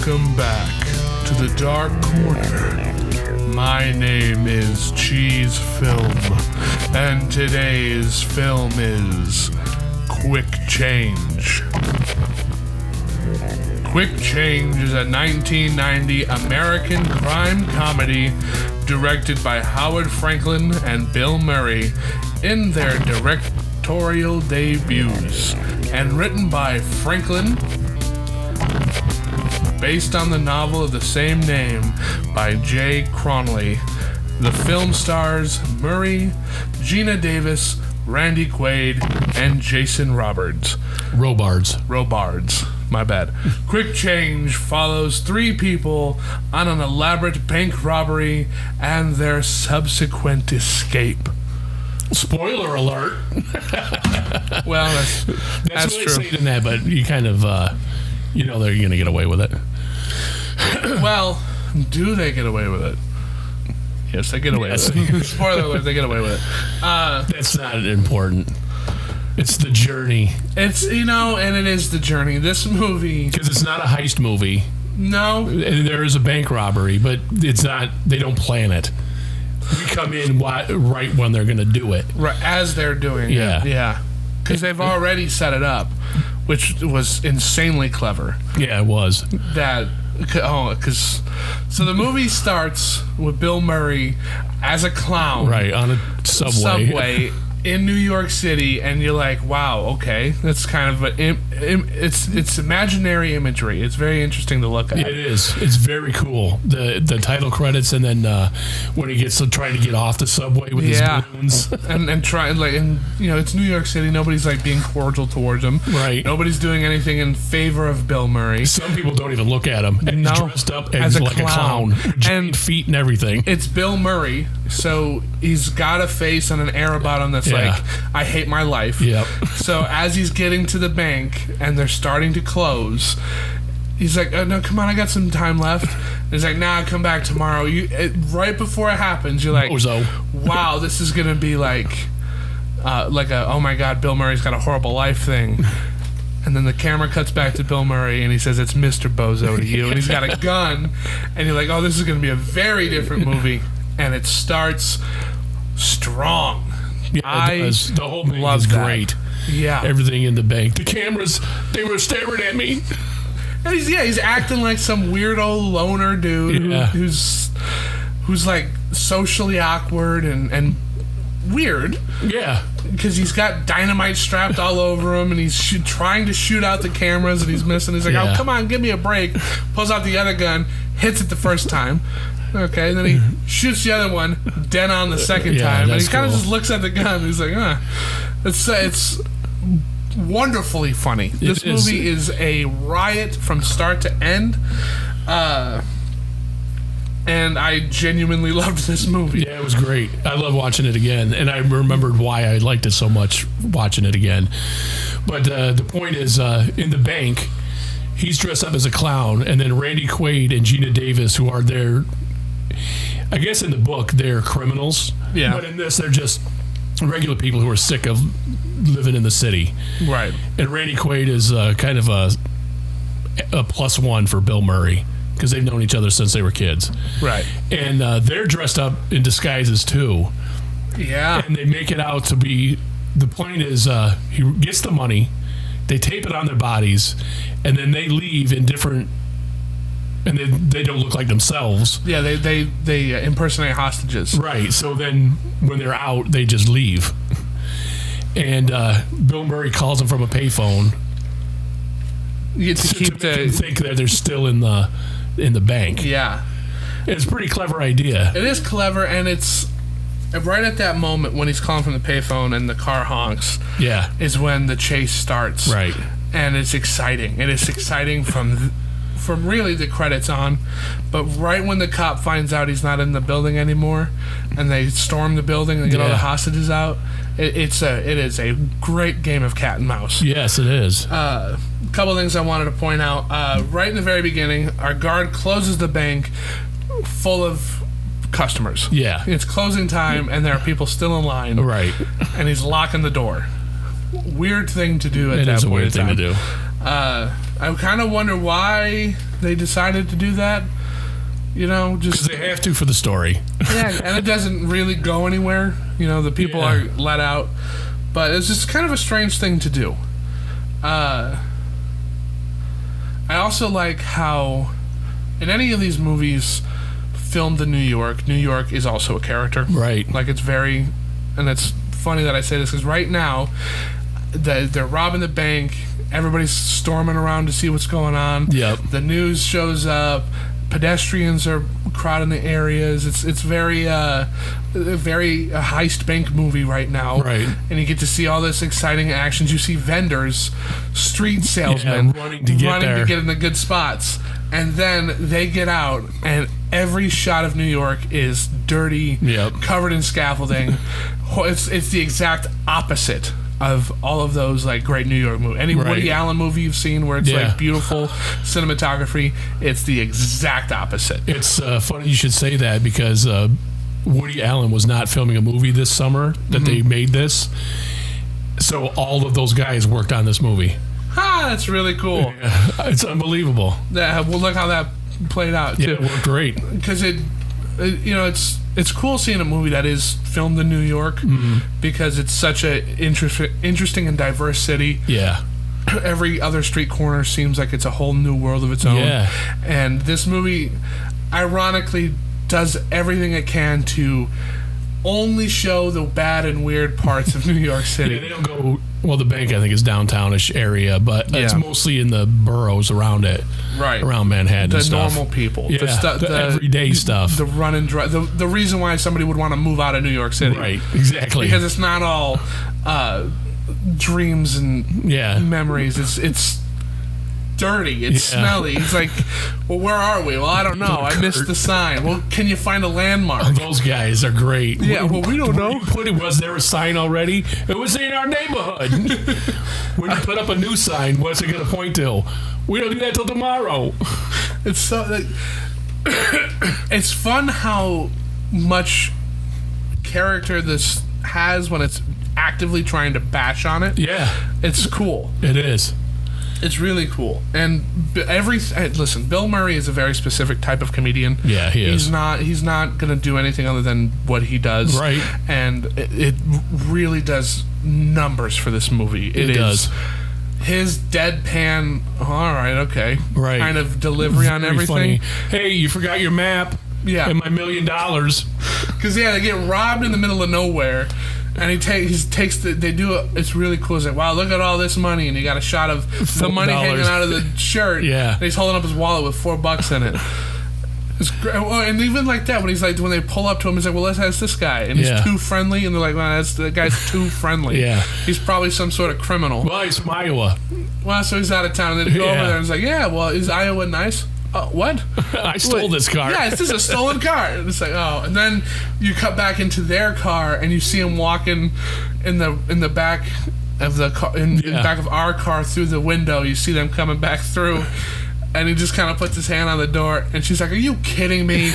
Welcome back to the Dark Corner. My name is Cheese Film, and today's film is Quick Change. Quick Change is a 1990 American crime comedy directed by Howard Franklin and Bill Murray in their directorial debuts, and written by Franklin, based on the novel of the same name by J. Cronley. The film stars Murray, Gina Davis, Randy Quaid, and Jason Robards. Robards. My bad. Quick Change follows three people on an elaborate bank robbery and their subsequent escape. Spoiler alert. Well, that's really true. Saying in that, but you kind of, you know they're going to get away with it. Well, do they get away with it? Yes, they get away with it. Spoiler alert, they get away with it. That's not important. It's the journey. It's, and it is the journey. This movie... Because it's not a heist movie. No. And there is a bank robbery, but it's not, they don't plan it. We come in right when they're going to do it. Right, as they're doing it. Yeah. Because they've already set it up, which was insanely clever. Yeah, it was. So the movie starts with Bill Murray as a clown. Right, on a subway. In New York City, and you're like, wow, okay, that's kind of it's imaginary imagery. It's very interesting to look at. It is. It's very cool. The title credits, and then when he gets to trying to get off the subway with his balloons, and trying it's New York City. Nobody's like being cordial towards him. Right. Nobody's doing anything in favor of Bill Murray. Some people don't even look at him. And he's dressed up as a clown. Giant feet and everything. It's Bill Murray, so he's got a face and an air about him that's like, I hate my life. Yep. So as he's getting to the bank and they're starting to close, he's like, oh, no, come on, I got some time left. And he's like, nah, come back tomorrow. Right before it happens, you're like, Bozo. Wow, this is going to be like a, oh my God, Bill Murray's got a horrible life thing. And then the camera cuts back to Bill Murray, and he says, it's Mr. Bozo to you. And he's got a gun. And you're like, oh, this is going to be a very different movie. And it starts strong. Yeah, it does. The whole thing love is that. great. Yeah. Everything in the bank. The cameras, they were staring at me. And he's acting like some weird old loner dude who's like socially awkward and weird. Yeah. Because he's got dynamite strapped all over him, and he's trying to shoot out the cameras, and he's missing. He's like, oh, come on, give me a break. Pulls out the other gun, hits it the first time. Okay, then he shoots the other one, dead on the second time, and he kind of just looks at the gun. And he's like, It's wonderfully funny. This movie is a riot from start to end, and I genuinely loved this movie. Yeah, it was great. I love watching it again, and I remembered why I liked it so much watching it again. But the point is, in the bank, he's dressed up as a clown, and then Randy Quaid and Gina Davis, who are there, I guess in the book, they're criminals. Yeah. But in this, they're just regular people who are sick of living in the city. Right. And Randy Quaid is kind of a +1 for Bill Murray, because they've known each other since they were kids. Right. And they're dressed up in disguises, too. Yeah. And they make it out to be, the point is, he gets the money, they tape it on their bodies, and then they leave in different, and they don't look like themselves. Yeah, they impersonate hostages. Right. So then when they're out, they just leave. And Bill Murray calls them from a payphone You get to keep to think that they're still in the bank. Yeah. It's a pretty clever idea. It is clever, and it's right at that moment when he's calling from the payphone and the car honks. Yeah. Is when the chase starts. Right. And it's exciting. It is exciting from really the credits on, but right when the cop finds out he's not in the building anymore, and they storm the building and get all the hostages out, it is a great game of cat and mouse. Yes, it is. A couple things I wanted to point out. Right in the very beginning, our guard closes the bank full of customers. Yeah. It's closing time, and there are people still in line. Right. And he's locking the door. Weird thing to do at that point. It is a weird thing to do. I kind of wonder why they decided to do that. You know, just because they have to for the story. Yeah, and it doesn't really go anywhere. You know, the people are let out, but it's just kind of a strange thing to do. I also like how in any of these movies filmed in New York is also a character. Right. Like, it's very, and it's funny that I say this because right now they're robbing the bank. Everybody's storming around to see what's going on. Yep. The news shows up. Pedestrians are crowding the areas. It's very heist bank movie right now. Right. And you get to see all this exciting actions. You see vendors, street salesmen running to get in the good spots. And then they get out, and every shot of New York is dirty, covered in scaffolding. It's the exact opposite of all of those like great New York movies. Any Woody Allen movie you've seen where it's like beautiful cinematography, it's the exact opposite. It's funny you should say that because Woody Allen was not filming a movie this summer that they made this. So all of those guys worked on this movie. That's really cool. Yeah, it's unbelievable. Yeah, well, look how that played out too. Yeah, it worked great. Because it's cool seeing a movie that is filmed in New York because it's such a interesting and diverse city. Yeah. Every other street corner seems like it's a whole new world of its own. Yeah. And this movie, ironically, does everything it can to only show the bad and weird parts of New York City. Yeah, they don't go. Well, the bank I think is downtownish area, but it's mostly in the boroughs around it, right? Around Manhattan, the and stuff. Normal people, the everyday stuff, the run and drive, the reason why somebody would want to move out of New York City, right? Exactly, because it's not all dreams and memories. It's dirty. It's smelly. It's like, well, where are we? Well, I don't know. I missed the sign. Well, can you find a landmark? Oh, those guys are great. Yeah, well, we don't know. Was there a sign already? It was in our neighborhood. When you put up a new sign, what's it going to point to? We don't do that till tomorrow. It's so... it's fun how much character this has when it's actively trying to bash on it. Yeah. It's cool. It is. It's really cool. And listen, Bill Murray is a very specific type of comedian. Yeah, he is. He's not going to do anything other than what he does. Right. And it really does numbers for this movie. It does. His deadpan, all right, okay, kind of delivery on everything. Funny. Hey, you forgot your map. Yeah. And my $1 million. Because they get robbed in the middle of nowhere. And they do it. It's really cool. It's like, wow, look at all this money, and he got a shot of the money hanging out of the shirt. Yeah, and he's holding up his wallet with $4 in it. It's great. And even like that, when they pull up to him, he's like, well, let's ask this guy, and he's too friendly, and they're like, well, the guy's too friendly. Yeah, he's probably some sort of criminal. Well, he's from Iowa. Well, so he's out of town, and then you go over there, and he's like, yeah, well, is Iowa nice? What? I stole this car. Yeah, this is a stolen car. And it's like, oh, and then you cut back into their car and you see him walking in the back of the car, in the back of our car through the window. You see them coming back through, and he just kind of puts his hand on the door, and she's like, "Are you kidding me?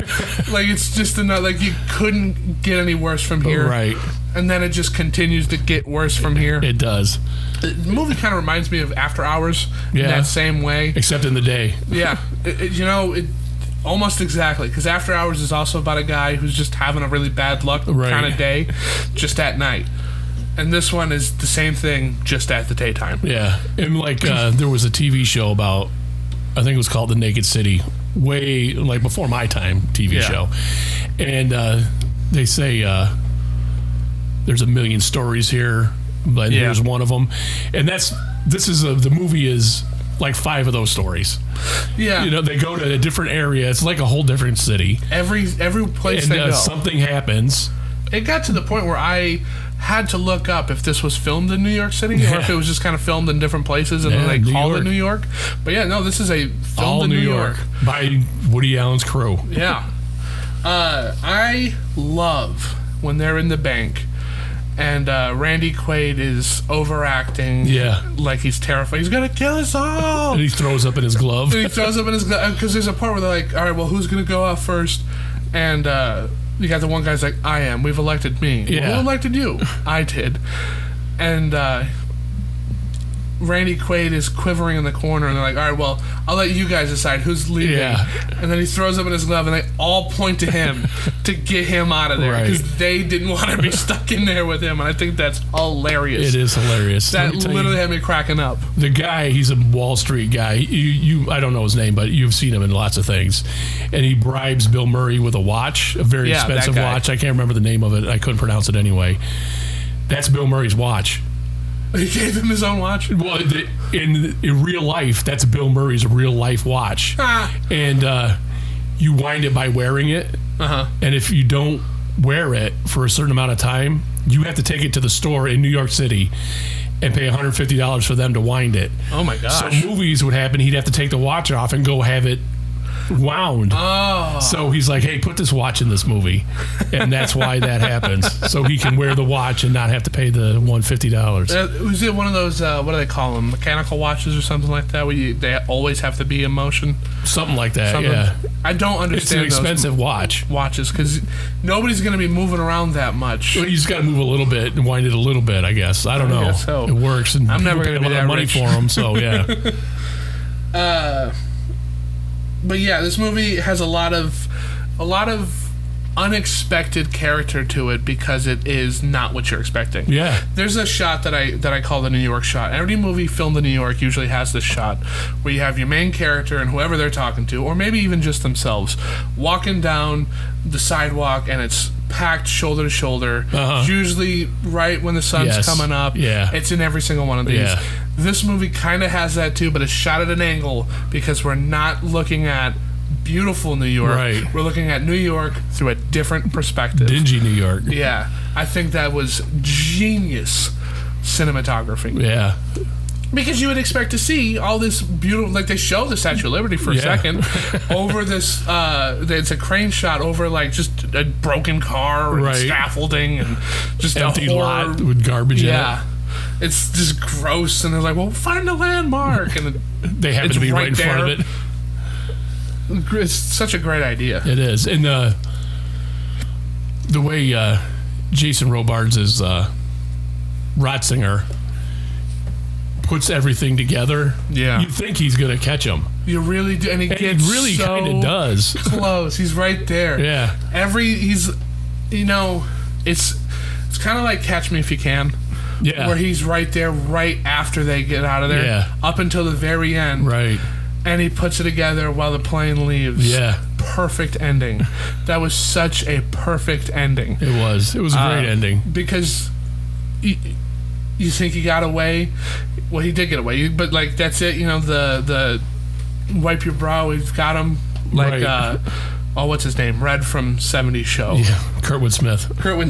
Like, it's just like you couldn't get any worse from here." Right. And then it just continues to get worse from here. It does. The movie kind of reminds me of After Hours in that same way. Except in the day. Yeah. It almost exactly. Because After Hours is also about a guy who's just having a really bad luck kind of day, just at night. And this one is the same thing, just at the daytime. Yeah. And like, there was a TV show about, I think it was called The Naked City, way, like, before my time TV show. And they say, there's a million stories here, but here's one of them. And the movie is like 5 of those stories. Yeah. You know, they go to a different area. It's like a whole different city. Every place they go. Something happens. It got to the point where I had to look up if this was filmed in New York City or if it was just kind of filmed in different places and then they called it New York. But this is filmed in New York. By Woody Allen's crew. Yeah. I love when they're in the bank and Randy Quaid is overacting like he's terrified. He's going to kill us all. And he throws up in his glove. Because there's a part where they're like, all right, well, who's going to go out first? And you got the one guy's like, I am. We've elected me. Yeah. Well, who elected you? I did. And Randy Quaid is quivering in the corner, and they're like, all right, well, I'll let you guys decide who's leaving. Yeah. And then he throws up in his glove, and they all point to him to get him out of there because they didn't want to be stuck in there with him, and I think that's hilarious. It is hilarious. That literally had me cracking up. The guy, he's a Wall Street guy. You I don't know his name, but you've seen him in lots of things. And he bribes Bill Murray with a watch, a very expensive watch. I can't remember the name of it. I couldn't pronounce it anyway. That's Bill Murray's watch. He gave him his own watch? Well, in real life, that's Bill Murray's real life watch. And you wind it by wearing it. And if you don't wear it for a certain amount of time, you have to take it to the store in New York City and pay $150 for them to wind it. Oh, my gosh. So movies would happen. He'd have to take the watch off and go have it wound. So he's like, hey, put this watch in this movie, and that's why that happens, so he can wear the watch and not have to pay the $150. Was it one of those what do they call them, mechanical watches or something like that, where they always have to be in motion, something like that? Yeah, I don't understand. It's an expensive watches because nobody's going to be moving around that much. Well, you just got to move a little bit and wind it a little bit, I guess. I don't know. So. It works, and I'm never going to be that money rich for them, so yeah. But yeah, this movie has a lot of unexpected character to it because it is not what you're expecting. Yeah. There's a shot that I call the New York shot. Every movie filmed in New York usually has this shot where you have your main character and whoever they're talking to, or maybe even just themselves, walking down the sidewalk, and it's packed shoulder to shoulder. Usually right when the sun's coming up. Yeah. It's in every single one of these. Yeah. This movie kind of has that too, but it's shot at an angle because we're not looking at beautiful New York. Right. We're looking at New York through a different perspective. Dingy New York. Yeah. I think that was genius cinematography. Yeah. Because you would expect to see all this beautiful, like they show the Statue of Liberty for a second, over this, it's a crane shot over like just a broken car and scaffolding and just empty a lot with garbage in it. It's just gross, and they're like, well, find a landmark. And they happen to be right in front of it. It's such a great idea. It is. And the way Jason Robards is Ratzinger puts everything together, you think he's going to catch him. You really do. And he really so kind of does. Close. He's right there. Yeah. It's kind of like Catch Me If You Can. Yeah. Where he's right there right after they get out of there. Up until the very end. Right. And he puts it together while the plane leaves. Yeah. Perfect ending. That was such a perfect ending. It was. It was a great ending. Because you think he got away. Well, he did get away. But, like, that's it. You know, the wipe your brow. He's got him. Like, what's his name? Red from 70s Show. Yeah. Kurtwood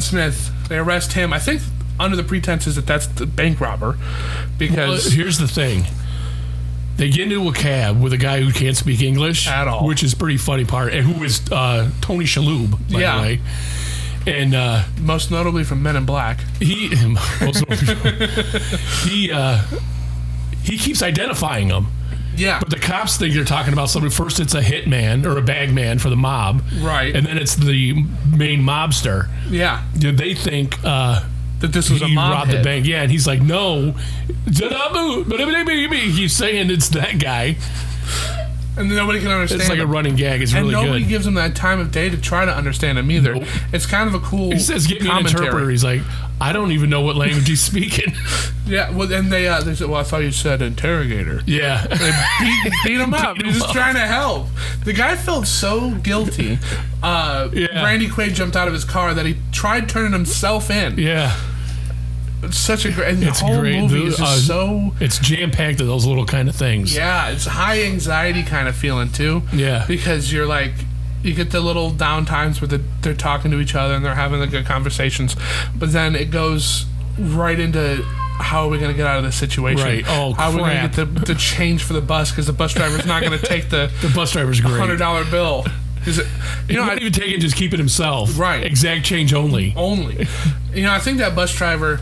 Smith. They arrest him. I think under the pretenses that that's the bank robber. Because here's the thing. They get into a cab with a guy who can't speak English at all, which is a pretty funny part, and who is Tony Shalhoub, by the way. And most notably from Men in Black. He keeps identifying them. Yeah. But the cops think they're talking about somebody. First it's a hitman or a bagman for the mob. Right. And then it's the main mobster. Yeah. They think that this was a mob robbed hit. the bank. Yeah, and he's like, no. He's saying it's that guy. And nobody can understand. It's like a running gag. It's really good. And nobody gives him that time of day to try to understand him either. Nope. It's kind of a cool He says, get me an interpreter. He's like, I don't even know what language he's speaking. Yeah, well, and they said, well, I thought you said interrogator. Yeah. They beat him up. He was just trying to help. The guy felt so guilty. Randy Quaid jumped out of his car that he tried turning himself in. Yeah. It's such a great... And the whole movie is just so... It's jam-packed of those little kind of things. Yeah, it's high anxiety kind of feeling, too. Yeah. Because you're like... You get the little down times where they're talking to each other and they're having the good conversations. But then it goes right into... How are we going to get out of this situation? Right. Oh, How crap. are we going to get the change for the bus? Because the bus driver's not going to take the bus driver's great. $100 bill. Not even take it, just keep it himself. Right. Exact change only. I think that bus driver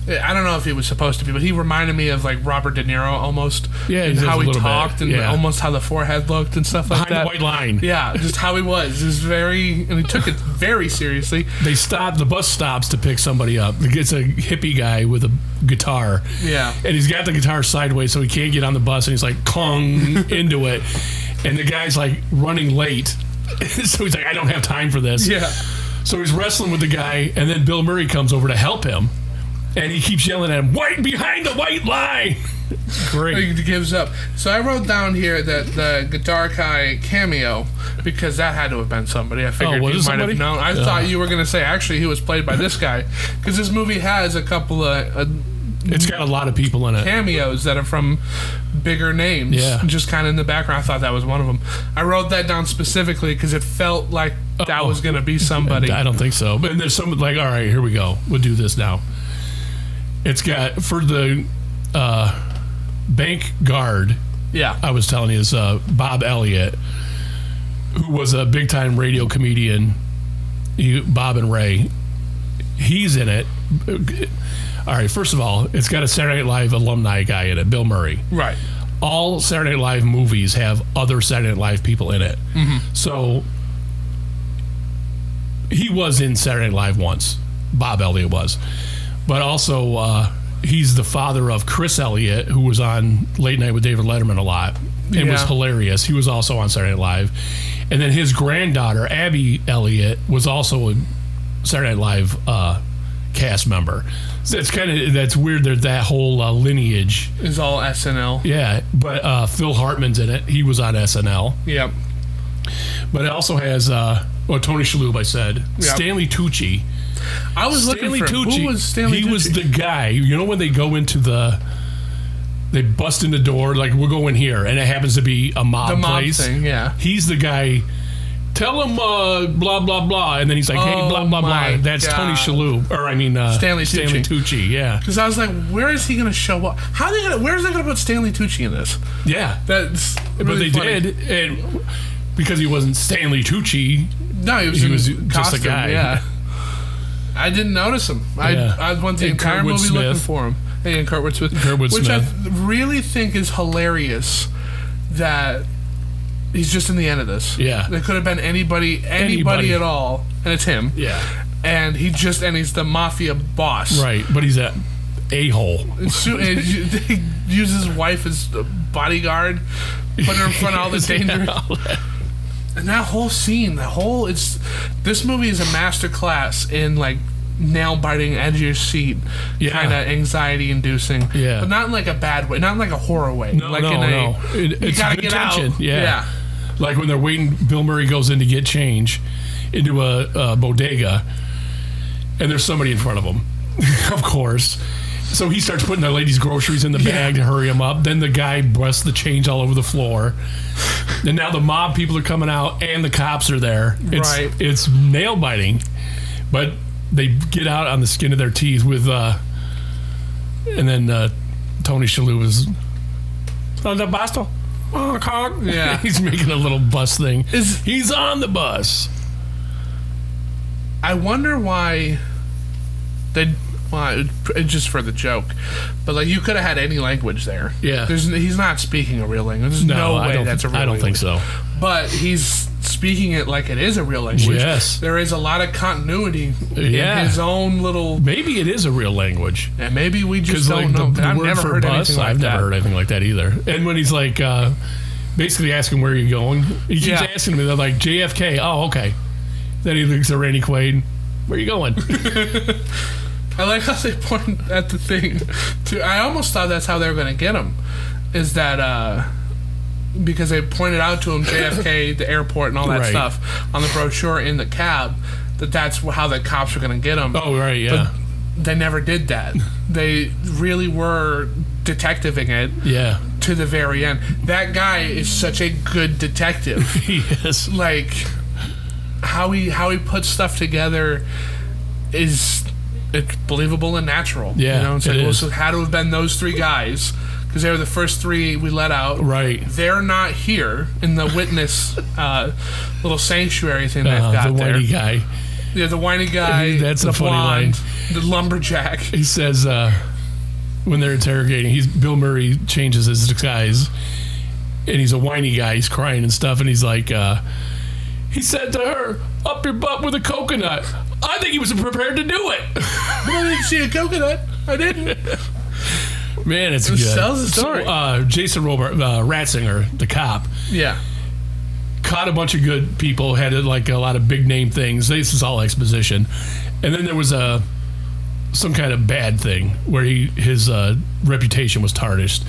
I don't know if he was supposed to be, but he reminded me of like Robert De Niro almost. Yeah, and how he talked bit. and almost how the forehead looked and stuff like that. Behind the white line. Yeah, just how he was. It was very, and he took it very seriously. The bus stops to pick somebody up. It's a hippie guy with a guitar. Yeah. And he's got the guitar sideways so he can't get on the bus, and he's like, Kong into it. And the guy's like running late. So he's like, I don't have time for this. Yeah. So he's wrestling with the guy, and then Bill Murray comes over to help him. And he keeps yelling at him, "White behind the white line!" Great. He gives up. So I wrote down here that the guitar guy cameo, because that had to have been somebody. I figured you might have known. I thought you were going to say, actually, he was played by this guy. Because this movie has a couple of... it's got a lot of people in it. Cameos that are from bigger names. Yeah. Just kind of in the background. I thought that was one of them. I wrote that down specifically because it felt like that was going to be somebody. I don't think so. But there's someone like, all right, here we go. We'll do this now. It's got, for the bank guard, I was telling you, is Bob Elliott, who was a big-time radio comedian, Bob and Ray. He's in it. All right, first of all, it's got a Saturday Night Live alumni guy in it, Bill Murray. Right. All Saturday Night Live movies have other Saturday Night Live people in it. Mm-hmm. So he was in Saturday Night Live once. Bob Elliott was. But also, he's the father of Chris Elliott, who was on Late Night with David Letterman a lot and was hilarious. He was also on Saturday Night Live. And then his granddaughter, Abby Elliott, was also a Saturday Night Live cast member. So it's that's weird that that whole lineage is all SNL. Yeah, but Phil Hartman's in it. He was on SNL. Yep. But it also has Tony Shalhoub, I said. Yep. Stanley Tucci. I was Stanley looking for Tucci. who was Stanley Tucci? He was the guy. You know when they go into they bust in the door, like, we'll go in here, and it happens to be a mob place. The mob thing, yeah. He's the guy. Tell him blah blah blah, and then he's like, hey, blah blah blah. That's God. Tony Shalhoub, or I mean Stanley Tucci. Yeah. Because I was like, where is he going to show up? Where's they going to put Stanley Tucci in this? Yeah, that's really but they did, and because he wasn't Stanley Tucci. No, he was just a guy. Yeah. I didn't notice him. I went the entire movie looking for him. And Kurtwood Smith. Which I really think is hilarious that he's just in the end of this. Yeah. There could have been anybody at all, and it's him. Yeah. And he's the mafia boss. Right, but he's a a-hole. He uses his wife as a bodyguard, put her in front of all the danger. And that whole scene, this movie is a masterclass in like nail biting, edge of your seat, kind of anxiety inducing. Yeah, but not in like a bad way, not in like a horror way. No. It's gotta get tension. Out. Yeah, like when they're waiting, Bill Murray goes in to get change into a bodega, and there's somebody in front of him, of course. So he starts putting the lady's groceries in the bag to hurry him up. Then the guy busts the change all over the floor. And now the mob people are coming out and the cops are there. It's nail biting. But they get out on the skin of their teeth with and then Tony Shalhoub is on the bus. Yeah. He's making a little bus thing. He's on the bus. I wonder why just for the joke, but like you could have had any language there. Yeah, he's not speaking a real language. There's no way that's a real language. I don't think so. But he's speaking it like it is a real language. Yes, there is a lot of continuity in his own little. Maybe it is a real language, and maybe we just don't know. I've never heard anything like that either. And when he's like, basically asking where you're going, he keeps asking me. They're like JFK. Oh, okay. Then he looks at Randy Quaid. Where are you going? I like how they point at the thing. I almost thought that's how they were going to get him. Is that because they pointed out to him JFK, the airport, and all that stuff on the brochure in the cab. That's how the cops were going to get him. Oh, right, yeah. But they never did that. They really were detectiving it to the very end. That guy is such a good detective. He is. Like, how he puts stuff together is... It's believable and natural. Yeah, you know, so it had to have been those three guys because they were the first three we let out. Right. They're not here in the witness little sanctuary thing they've got the there. whitey guy. Yeah, the whiny guy. That's the a funny blonde, line. the lumberjack. He says when they're interrogating, Bill Murray changes his disguise, and he's a whiny guy. He's crying and stuff, and he's like, he said to her, "Up your butt with a coconut." I think he was prepared to do it. I didn't see a coconut. I didn't. Man, it's good. Tells the story. So, Jason Ratzinger, the cop, Yeah. caught a bunch of good people, had like a lot of big name things. This is all exposition. And then there was some kind of bad thing where his reputation was tarnished.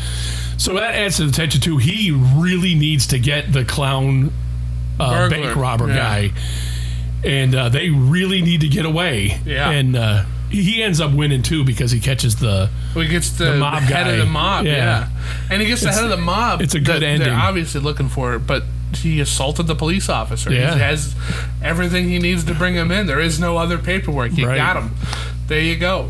So that adds to the tension too. He really needs to get the clown bank robber guy. And they really need to get away. Yeah. And he ends up winning too because he catches the mob head guy. of the mob. Yeah. And he gets the head of the mob. It's a good ending. They're obviously looking for it, but he assaulted the police officer. Yeah. He has everything he needs to bring him in. There is no other paperwork. You got him. There you go.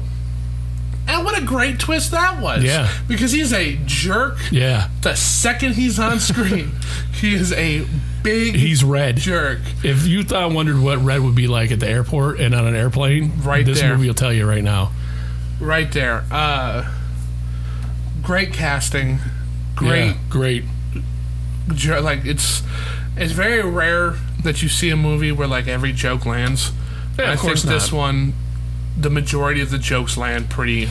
And what a great twist that was. Yeah. Because he's a jerk. Yeah. The second he's on screen, he is a he's red jerk. If you wondered what red would be like at the airport and on an airplane, this movie will tell you right now. Right there. Great casting. Great. Like it's very rare that you see a movie where like every joke lands. Yeah, I think this one, the majority of the jokes land pretty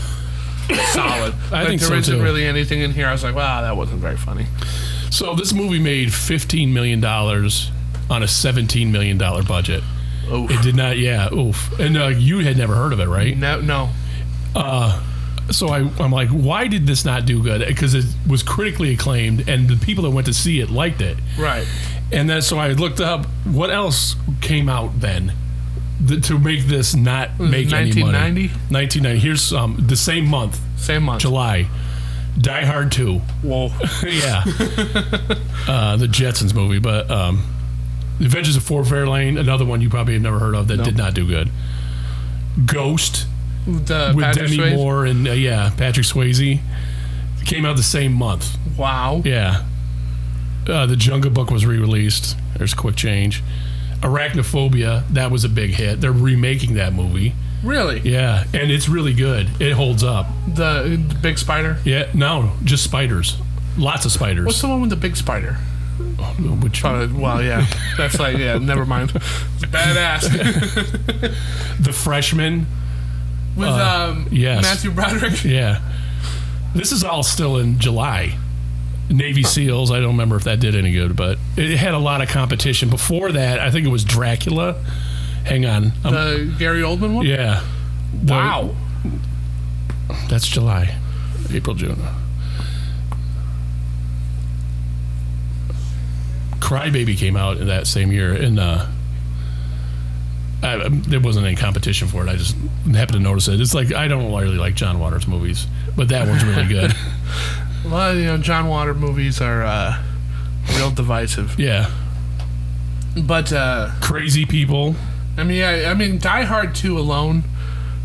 solid. I think there isn't too. really anything in here I was like, wow, that wasn't very funny. So this movie made $15 million on a $17 million budget. Oof. It did not, oof. And you had never heard of it, right? No. So I'm like, why did this not do good? Because it was critically acclaimed, and the people that went to see it liked it. Right. And then so I looked up what else came out then to make this not make any money. 1990. Here's the same month. July. Die Hard 2. Whoa. Yeah. The Jetsons movie, but The Adventures of Ford Fairlane, another one you probably have never heard of that did not do good. Ghost with Demi Moore and Patrick Swayze came out the same month. Wow. Yeah. The Jungle Book was re-released. There's a quick change. Arachnophobia, that was a big hit. They're remaking that movie. Really? Yeah, and it's really good. It holds up. The big spider? Yeah, no, just spiders. Lots of spiders. What's the one with the big spider? Which well, yeah. That's like, never mind. It's badass. The Freshman. With yes. Matthew Broderick? Yeah. This is all still in July. Navy SEALs, I don't remember if that did any good, but it had a lot of competition. Before that, I think it was Dracula. Hang on. The Gary Oldman one? Yeah. Wow. That's July. April, June. Crybaby came out in that same year, and there wasn't any competition for it. I just happened to notice it. It's like, I don't really like John Waters movies, but that one's really good. Well, John Waters movies are real divisive. Yeah. But Crazy People. I mean, Die Hard 2 alone,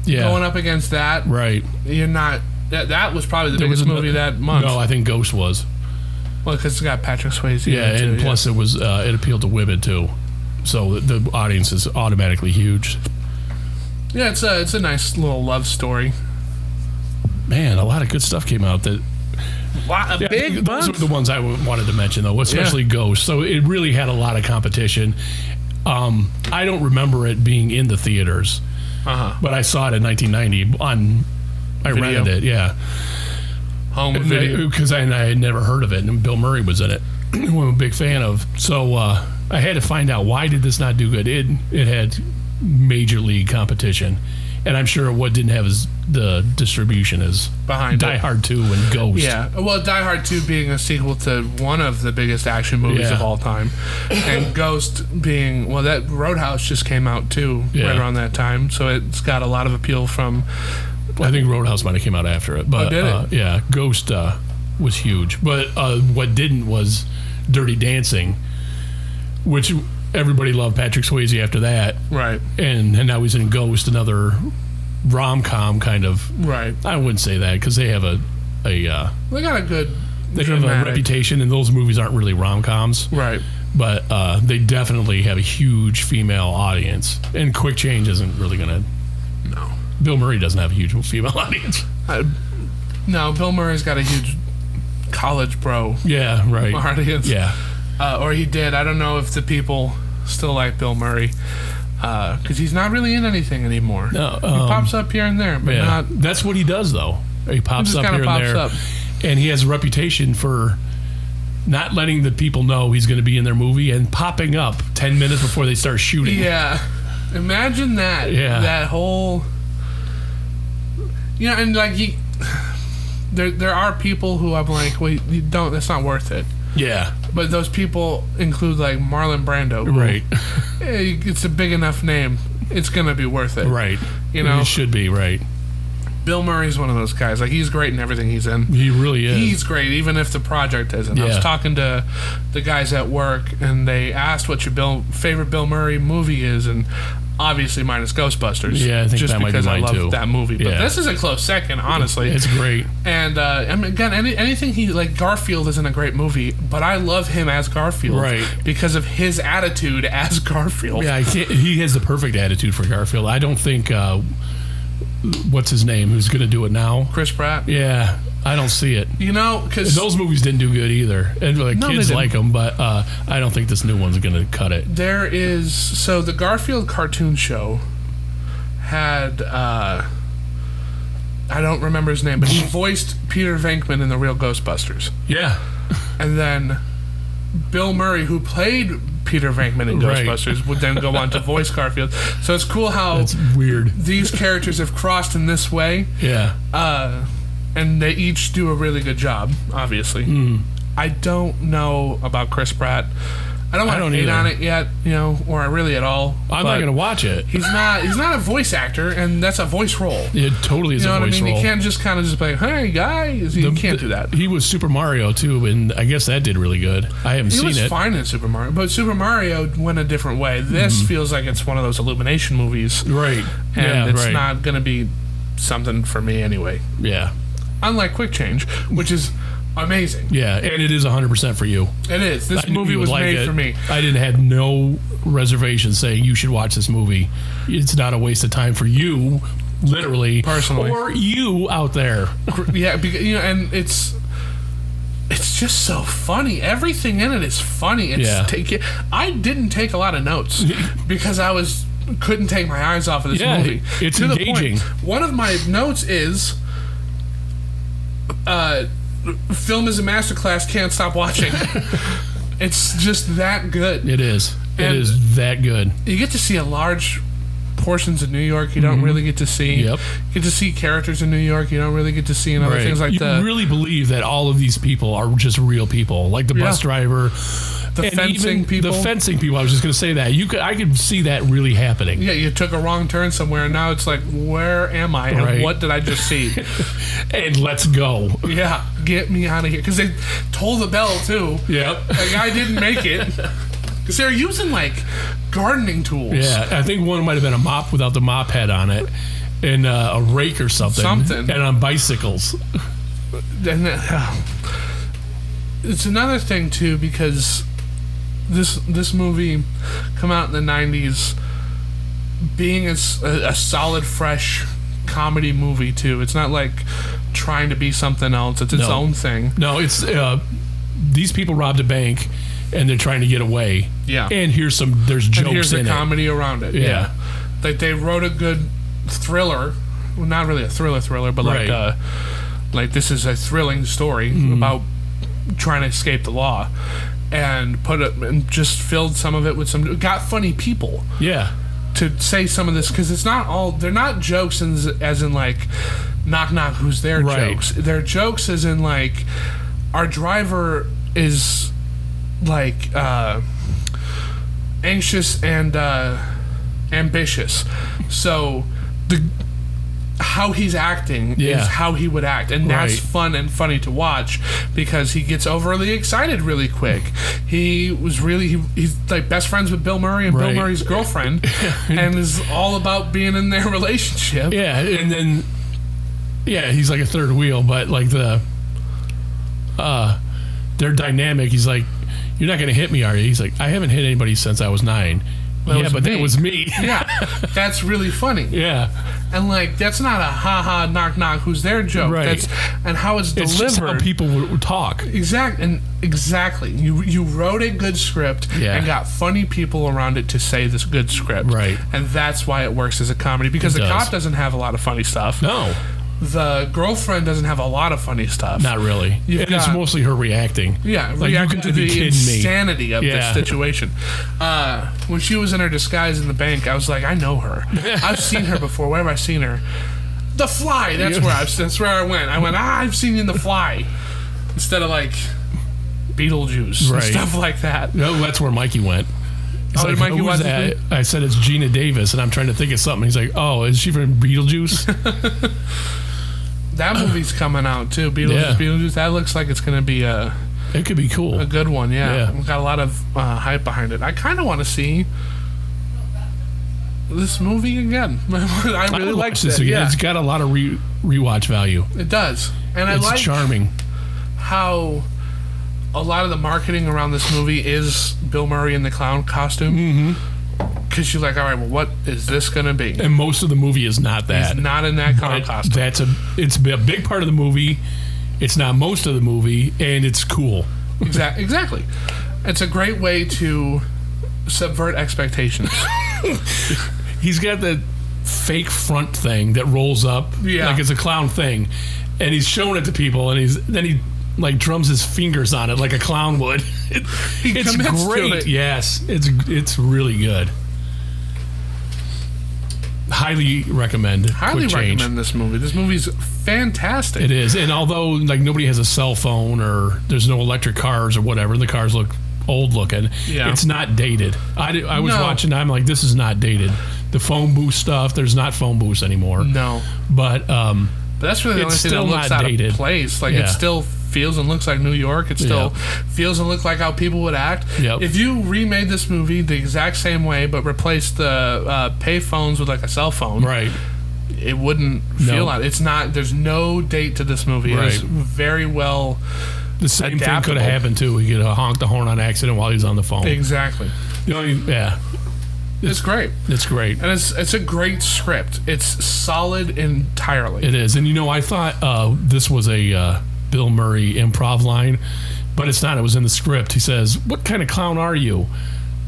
going up against that, right? You're not. That was probably the biggest movie that month. No, I think Ghost was. Well, because it's got Patrick Swayze. Yeah, and plus it was it appealed to women too, so the audience is automatically huge. Yeah, it's a nice little love story. Man, a lot of good stuff came out. Those were the ones I wanted to mention, though, especially Ghost. So it really had a lot of competition. I don't remember it being in the theaters, but I saw it in 1990 I rented it, home video, because I had never heard of it, and Bill Murray was in it, who I'm a big fan of. So I had to find out, why did this not do good? It had major league competition, and I'm sure what didn't have the distribution is behind Die Hard 2 and Ghost. Yeah, well, Die Hard 2 being a sequel to one of the biggest action movies of all time, and Ghost being, well, that Roadhouse just came out too right around that time, so it's got a lot of appeal from. I think Roadhouse might have came out after it, but did it? Yeah, Ghost was huge. But what didn't was Dirty Dancing, which everybody loved Patrick Swayze after that, right? And now he's in Ghost, another rom-com kind of. Right. I wouldn't say that, because they have they got a good. They have a reputation, and those movies aren't really rom-coms. Right. but they definitely have a huge female audience. And Quick Change isn't really going to. No. Bill Murray doesn't have a huge female audience. No, Bill Murray's got a huge college bro Yeah, right. audience. Yeah. Or he did. I don't know if the people still like Bill Murray. Because he's not really in anything anymore. No, he pops up here and there, but not. That's what he does, though. He pops up here and there. Up. And he has a reputation for not letting the people know he's going to be in their movie and popping up 10 minutes before they start shooting. Yeah. Imagine that. Yeah. That whole... Yeah, and like, there are people who I'm like, wait, you don't, that's not worth it. Yeah. But those people include like Marlon Brando. Who, right. It's a big enough name. It's going to be worth it. Right. You know? It should be, right. Bill Murray's one of those guys. Like, he's great in everything he's in. He really is. He's great, even if the project isn't. Yeah. I was talking to the guys at work, and they asked what your favorite Bill Murray movie is, and obviously mine is Ghostbusters. Yeah, I think just that might be because I mine love too. that movie. But Yeah. this is a close second, honestly. It's great. And I mean, again, anything he like, Garfield isn't a great movie, but I love him as Garfield, Right. because of his attitude as Garfield. Yeah, he has the perfect attitude for Garfield. I don't think what's his name who's going to do it now. Chris Pratt. Yeah, I don't see it. You know, because Those movies didn't do good either, and like No, kids they like them, but I don't think this new one's going to cut it. there is, so the Garfield cartoon show had I don't remember his name, but he voiced Peter Venkman in the real Ghostbusters. Yeah, And then Bill Murray, who played Peter Venkman in Right. Ghostbusters, would then go on to voice Garfield. So it's cool how it's weird. these characters have crossed in this way, Yeah, and they each do a really good job, obviously. I don't know about Chris Pratt. I don't want to hate either. on it yet, you know, or really at all. I'm but not going to watch it. He's not a voice actor, and that's a voice role. It totally is You know a what I voice mean? role. You can't just kind of just be like, hey, guys. You can't do that. He was Super Mario too, and I guess that did really good. I haven't He seen was it. fine in Super Mario, but Super Mario went a different way. This feels like it's one of those Illumination movies, Right. and Yeah, it's right. not going to be something for me anyway. Yeah. Unlike Quick Change, which is amazing. Yeah, and it is 100% for you. It is. This I knew movie you would was like made it. for me. I didn't have no reservations saying you should watch this movie. It's not a waste of time for you, literally, Personally. or you out there. Yeah, because, you know, and it's just so funny. Everything in it is funny. I didn't take a lot of notes because I couldn't take my eyes off of this Yeah, movie. it's to engaging. The point, one of my notes is, film is a masterclass. Can't stop watching. It's just that good. It is. It And- is that good. You get to see a large portions of New York you don't really get to see. Yep. You get to see characters in New York you don't really get to see in other Right. things like you the really believe that all of these people are just real people, like the bus driver, the and fencing even people. The fencing people. I was just going to say that I could see that really happening. Yeah, you took a wrong turn somewhere, and now it's like, where am I? And Right. what did I just see? And let's go. Yeah, get me out of here. Because they told the bell, too. Yep. The guy didn't make it. Because they were using, like, gardening tools. Yeah, I think one might have been a mop without the mop head on it, and a rake or something. And on bicycles. And it's another thing, too, because this movie come out in the 90s, being a solid, fresh comedy movie, too. It's not like trying to be something else. It's its own thing. No, it's these people robbed a bank and they're trying to get away. Yeah. And there's jokes And here's the in it. comedy around it. Yeah. Like, they wrote a good thriller. Well, not really a thriller, but Right. like this is a thrilling story about trying to escape the law, and and just filled some of it with got funny people Yeah. to say some of this, because it's not all, they're not jokes as in like knock knock who's there Right. jokes. They're jokes as in like, our driver is like anxious and ambitious, so how he's acting Yeah. is how he would act, and that's Right. fun and funny to watch, because he gets overly excited really quick. He's like best friends with Bill Murray and Right. Bill Murray's girlfriend, and is all about being in their relationship. Yeah, and then he's like a third wheel, but like their dynamic, he's like, you're not going to hit me, are you? He's like, I haven't hit anybody since I was 9. That was me. Yeah, that's really funny. Yeah. And, like, that's not a ha-ha, knock-knock, who's there joke. Right. And how it's delivered. It's just how people would talk. Exactly. You wrote a good script and got funny people around it to say this good script. Right. And that's why it works as a comedy. Because the cop doesn't have a lot of funny stuff. No. The girlfriend doesn't have a lot of funny stuff. Not really. It's mostly her reacting. Yeah, like, reacting to the insanity of this situation. When she was in her disguise in the bank, I was like, I know her. I've seen her before. Where have I seen her? The Fly. That's where I went. I went, I've seen you in The Fly. Instead of, like, Beetlejuice and stuff like that. No, that's where Mikey went. He's like, Mikey, who's that? I said, it's Gina Davis, and I'm trying to think of something. He's like, oh, is she from Beetlejuice? That movie's coming out too. Beetlejuice. That looks like it's going to be it could be cool. A good one, yeah. We've got a lot of hype behind it. I kind of want to see this movie again. I really like this again. Yeah. It's got a lot of rewatch value. It does, and it's charming. How a lot of the marketing around this movie is Bill Murray in the clown costume. Mm-hmm. Because you're like, all right, well, what is this going to be? And most of the movie is not that. He's not in that clown costume. It's a big part of the movie. It's not most of the movie, and it's cool. Exactly. It's a great way to subvert expectations. He's got the fake front thing that rolls up like it's a clown thing, and he's showing it to people, and then he like drums his fingers on it like a clown would. It's great. To it. Yes, it's really good. Highly recommend. Highly recommend this movie. This movie's fantastic. It is, and although like nobody has a cell phone or there's no electric cars or whatever, the cars look old looking. Yeah. It's not dated. I was watching. I'm like, this is not dated. The phone booth stuff. There's not phone booths anymore. No, but that's really the only thing that looks out of place. Like it still feels and looks like New York. It still feels and looks like how people would act. Yep. If you remade this movie the exact same way, but replaced the pay phones with like a cell phone, right, it wouldn't feel like it's not. There's no date to this movie. Right. It's very well. The same thing could have happened too. He could have honked the horn on accident while he's on the phone. Exactly. It's great. It's great. And it's a great script. It's solid entirely. It is. And I thought this was a Bill Murray improv line, but it's not. It was in the script. He says, "What kind of clown are you?"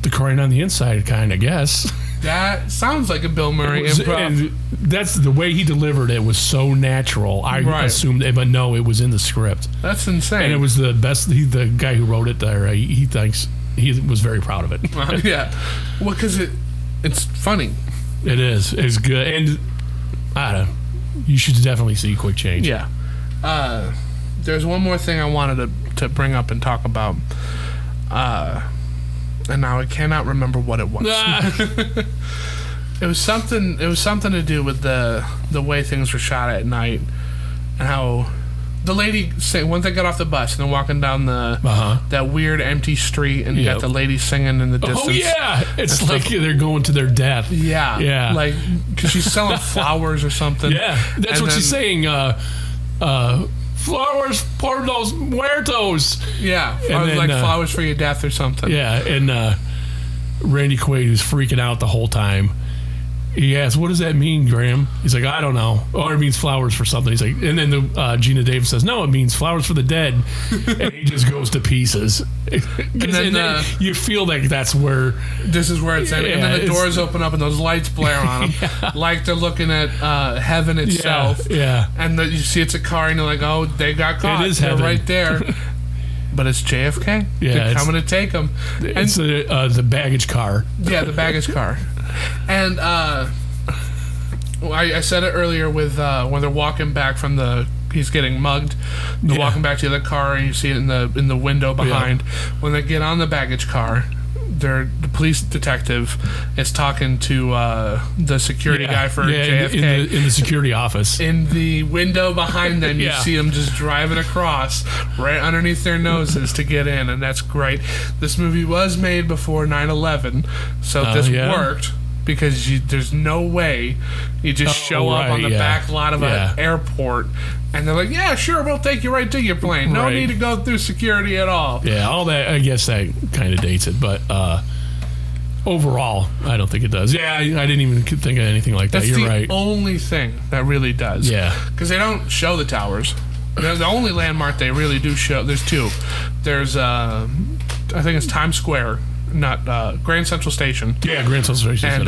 The crying on the inside kind, I guess. That sounds like a Bill Murray improv. And that's the way he delivered it was so natural. I assumed it, but no, it was in the script. That's insane. And it was the best. The guy who wrote it there, he thinks he was very proud of it. Yeah. Well, because it's funny. It is. It's good. And I don't know. You should definitely see Quick Change. Yeah. There's one more thing I wanted to bring up and talk about. And now I cannot remember what it was. It was something to do with the way things were shot at night and how the lady once they got off the bus and they're walking down that weird empty street and you got the lady singing in the distance. Oh yeah, it's like they're going to their death. Yeah, like because she's selling flowers or something. Yeah, that's what she's saying. Flowers por los muertos. Yeah, and then, like flowers for your death or something. Yeah, and Randy Quaid, who's freaking out the whole time, he asks, "What does that mean, Graham?" He's like, "I don't know." Or it means flowers for something. He's like, and then Gina Davis says, "No, it means flowers for the dead," and he just goes to pieces. and then you feel like that's where this is where it's ending. And then the doors open up and those lights blare on them, like they're looking at heaven itself. Yeah, and you see it's a car, and you're like, "Oh, they got caught. It is they're heaven. right there." But it's JFK. Yeah, they're coming to take him. It's the baggage car. Yeah, the baggage car. And I said it earlier with when they're walking back from he's getting mugged. They're walking back to the car, and you see it in the window behind. Yeah. When they get on the baggage car, the police detective is talking to the security guy for JFK in the security office. In the window behind them, you see them just driving across right underneath their noses to get in, and that's great. This movie was made before 9/11, so this worked. because there's no way you just show up on the back lot of an airport and they're like, yeah, sure, we'll take you right to your plane. No need to go through security at all. Yeah, all that, I guess that kind of dates it, but overall, I don't think it does. Yeah, I didn't even think of anything like that. You're right. That's the only thing that really does. Yeah. Because they don't show the towers. The only landmark they really do show, there's two. There's, I think it's Times Square, not Grand Central Station. Yeah, Grand Central Station. And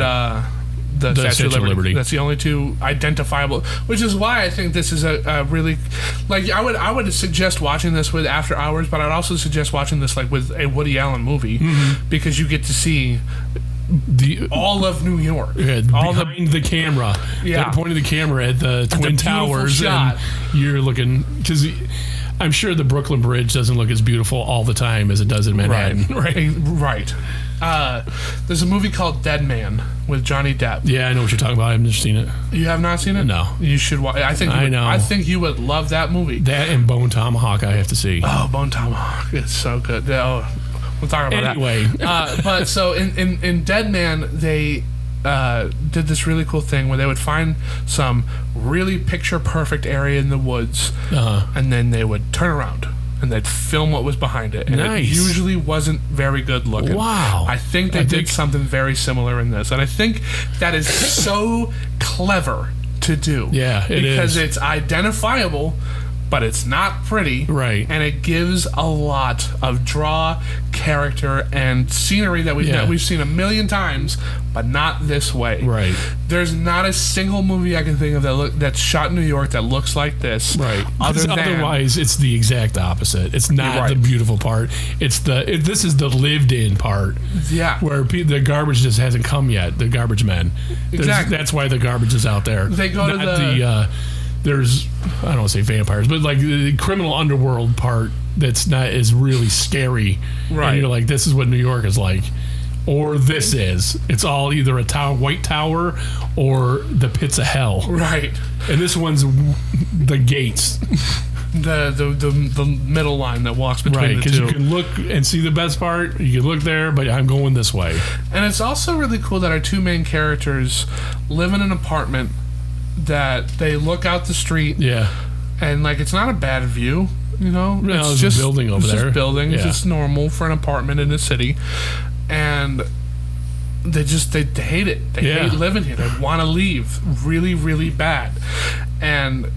the Statue of Liberty. That's the only two identifiable, which is why I think this is a really, like, I would suggest watching this with After Hours, but I'd also suggest watching this like with a Woody Allen movie, because you get to see all of New York, all behind the camera, pointing the camera at the Twin Towers, shot. And you're looking, because I'm sure the Brooklyn Bridge doesn't look as beautiful all the time as it does in Manhattan. Right. There's a movie called Dead Man with Johnny Depp. Yeah, I know what you're talking about. I've never seen it. You have not seen it? No. You should watch. I think you would love that movie. That and Bone Tomahawk I have to see. Oh, Bone Tomahawk. It's so good. Oh, we'll talk about that. But so in Dead Man, they did this really cool thing where they would find some really picture-perfect area in the woods, and then they would turn around and they'd film what was behind it. And it usually wasn't very good looking. Wow. I think they did something very similar in this. And I think that is so clever to do. Yeah, it is. Because it's identifiable, but it's not pretty. Right. And it gives a lot of draw, character, and scenery that we've seen a million times, but not this way. Right. There's not a single movie I can think of that's shot in New York that looks like this. Right. Otherwise, it's the exact opposite. It's not the beautiful part. It's this is the lived-in part. Yeah. Where the garbage just hasn't come yet. The garbage men. Exactly. That's why the garbage is out there. They go to there's, I don't want to say vampires, but like the criminal underworld part that's not is really scary. Right. And you're like, this is what New York is like. Or this is. It's all either a white tower or the pits of hell. Right. And this one's the gates. The middle line that walks between the two. Because you can look and see the best part. You can look there, but I'm going this way. And it's also really cool that our two main characters live in an apartment that they look out the street. Yeah. And like it's not a bad view, you know. No, it's just a building over there. It's just buildings. Yeah. It's normal for an apartment in a city. And they hate it. They hate living here. They want to leave really, really bad. And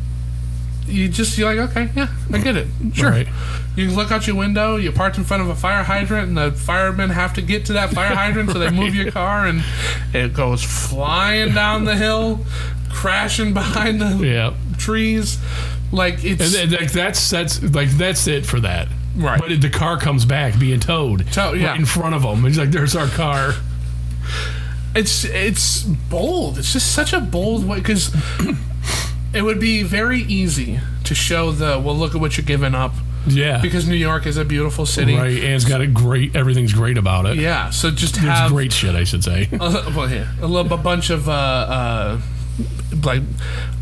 you're like, okay, yeah, I get it. Sure. Right. You look out your window, you parked in front of a fire hydrant, and the firemen have to get to that fire hydrant, so they move your car, and it goes flying down the hill, crashing behind the trees. Like it's and that's it for that. Right. But the car comes back being towed right in front of them. He's like, there's our car. It's bold. It's just such a bold way, because it would be very easy to show look at what you're giving up. Yeah. Because New York is a beautiful city. Right, and it's got everything's great about it. Yeah, so just have... It's great shit, I should say. A bunch of, like,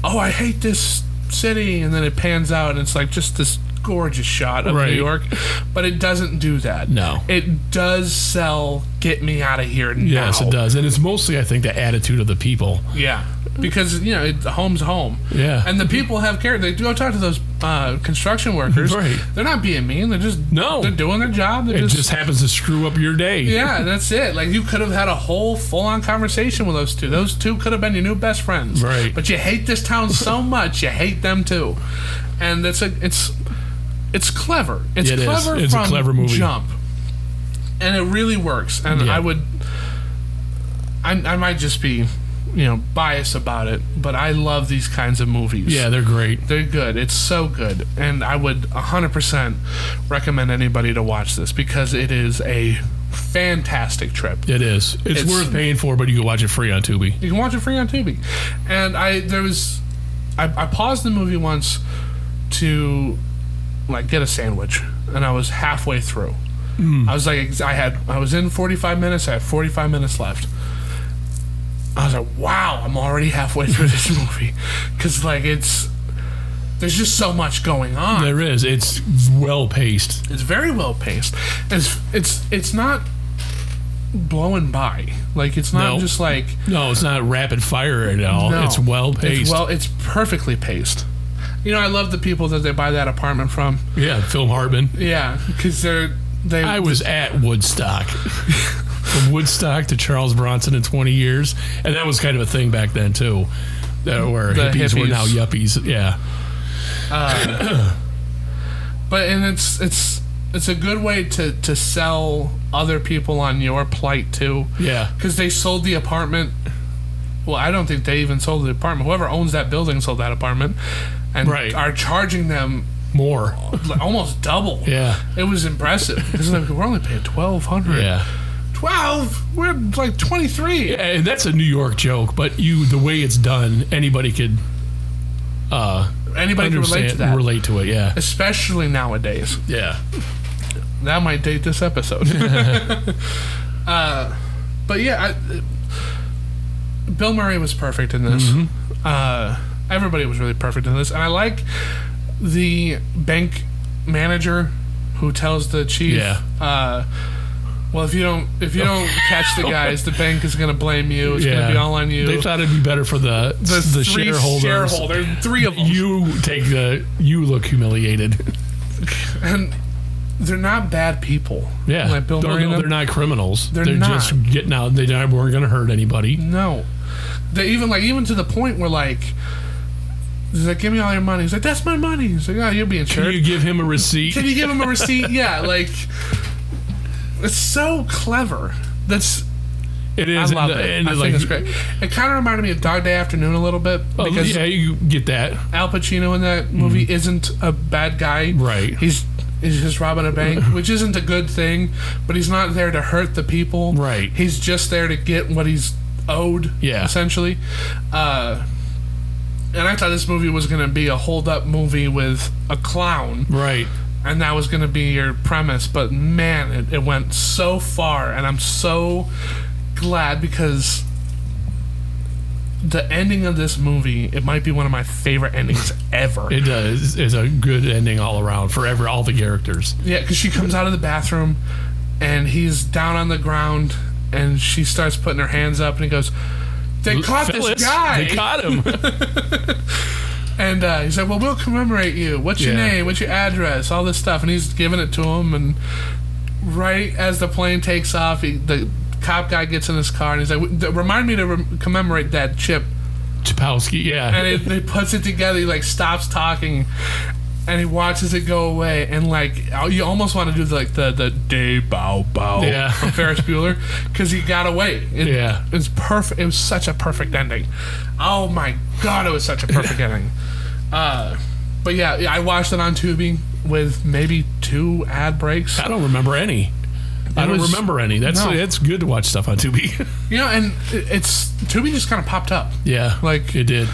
oh, I hate this city, and then it pans out, and it's like just this gorgeous shot of New York, but it doesn't do that. No. It does sell, get me out of here now. Yes, it does. And it's mostly, I think, the attitude of the people. Yeah. Because, home's home. Yeah. And the people have care. They go talk to those construction workers. Right. They're not being mean. They're just... No. They're doing their job. It just happens to screw up your day. Yeah, that's it. Like, you could have had a whole full-on conversation with those two. Those two could have been your new best friends. Right. But you hate this town so much, you hate them too. And it's clever. It's clever. It's from a clever movie. Jump. And it really works. And I might just be... biased about it, but I love these kinds of movies. Yeah, they're great. They're good. It's so good. And I would 100% recommend anybody to watch this, because it is a fantastic trip. It is. It's worth paying for, but you can watch it free on Tubi. You can watch it free on Tubi. And I paused the movie once to like get a sandwich, and I was halfway through. I was like, I was in 45 minutes. I had 45 minutes left. I was like, wow, I'm already halfway through this movie. Because, like, there's just so much going on. There is. It's well paced. It's very well paced. It's not blowing by. Like, it's not just like... No, it's not rapid fire at all. No, it's well-paced. It's perfectly paced. You know, I love the people that they buy that apartment from. Yeah, Phil Harbin. Yeah, because I was at Woodstock. From Woodstock to Charles Bronson in 20 years. And that was kind of a thing back then, too. Where hippies were now yuppies. Yeah. But it's a good way to sell other people on your plight too. Yeah. Because they sold the apartment. Well, I don't think they even sold the apartment. Whoever owns that building sold that apartment, and are charging them more, almost double. Yeah. It was impressive because we're only paying $1,200. Yeah. 12. We're like 23. Yeah, and that's a New York joke, but the way it's done, anybody could. Anybody can relate to that. Relate to it, yeah. Especially nowadays. Yeah. That might date this episode. But yeah, Bill Murray was perfect in this. Mm-hmm. Everybody was really perfect in this. And I like the bank manager who tells the chief, well, if you don't catch the guys, the bank is going to blame you. It's going to be all on you. They thought it'd be better for the shareholders. Three of them. You look humiliated. And they're not bad people. Yeah. Like Bill Murray. No, they're not criminals. They're not. Just getting out. They weren't going to hurt anybody. No. They even to the point where he's like, give me all your money. He's like, that's my money. He's like, oh, you're being insured. Can you give him a receipt? Yeah, it's so clever. It is. I love it. I think it's great. It kind of reminded me of Dog Day Afternoon a little bit. Because you get that. Al Pacino in that movie isn't a bad guy. Right. He's just robbing a bank, which isn't a good thing, but he's not there to hurt the people. Right. He's just there to get what he's owed, essentially. And I thought this movie was going to be a hold-up movie with a clown. Right. And that was going to be your premise, but man, it went so far, and I'm so glad because the ending of this movie, it might be one of my favorite endings ever. It does. It's a good ending all around for all the characters. Yeah, because she comes out of the bathroom, and he's down on the ground, and she starts putting her hands up, and he goes, they caught this guy! They caught him! And he's like, well, we'll commemorate you. What's your name? What's your address? All this stuff. And he's giving it to him. And right as the plane takes off, the cop guy gets in his car. And he's like, remind me to commemorate that Chip. Chipowski, yeah. And he puts it together. He, stops talking. And he watches it go away. And, you almost want to do, the day bow bow from Ferris Bueller. Because he got away. It was perfect. It was such a perfect ending. Oh, my God, it was such a perfect ending. But yeah, I watched it on Tubi with maybe 2 ad breaks. I don't remember any. That's good to watch stuff on Tubi. And Tubi just kind of popped up. Yeah, it did.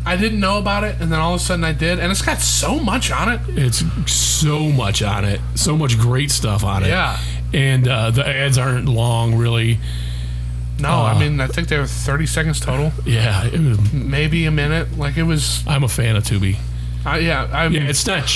I didn't know about it, and then all of a sudden I did, and it's got so much on it. It's so much on it. So much great stuff on it. Yeah. And the ads aren't long, really. No, I think they were 30 seconds total. Yeah. It was, maybe a minute. It was... I'm a fan of Tubi. It's not...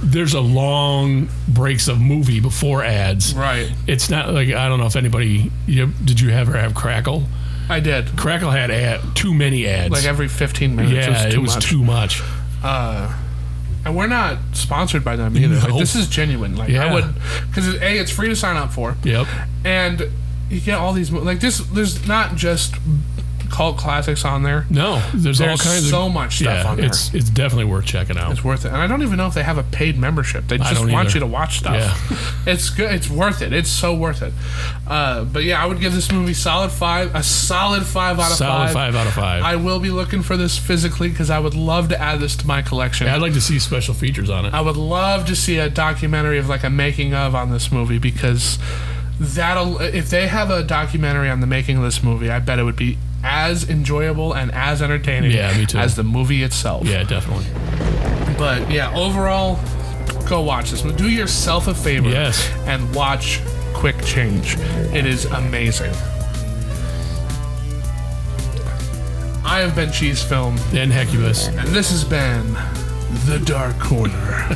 there's a long breaks of movie before ads. Right. It's not I don't know if anybody... did you ever have Crackle? I did. Crackle had too many ads. Every 15 minutes. Yeah, it was too much. And we're not sponsored by them either. Nope. This is genuine. I would... Because, it's free to sign up for. Yep. And... you get all these there's not just cult classics on there. No, there's all kinds of so much stuff on there. It's definitely worth checking out. It's worth it. And I don't even know if they have a paid membership. They just want you to watch stuff. Yeah. It's good. It's worth it. It's so worth it. But yeah, I would give this movie a solid 5 out of 5. Solid 5 out of 5. I will be looking for this physically because I would love to add this to my collection. Yeah, I'd like to see special features on it. I would love to see a documentary of a making of on this movie because if they have a documentary on the making of this movie, I bet it would be as enjoyable and as entertaining me too. as the movie itself. Yeah, definitely. But yeah, overall, go watch this. Do yourself a favor and watch Quick Change. It is amazing. I have been Cheese Film. And Hecubus. And this has been The Dark Corner.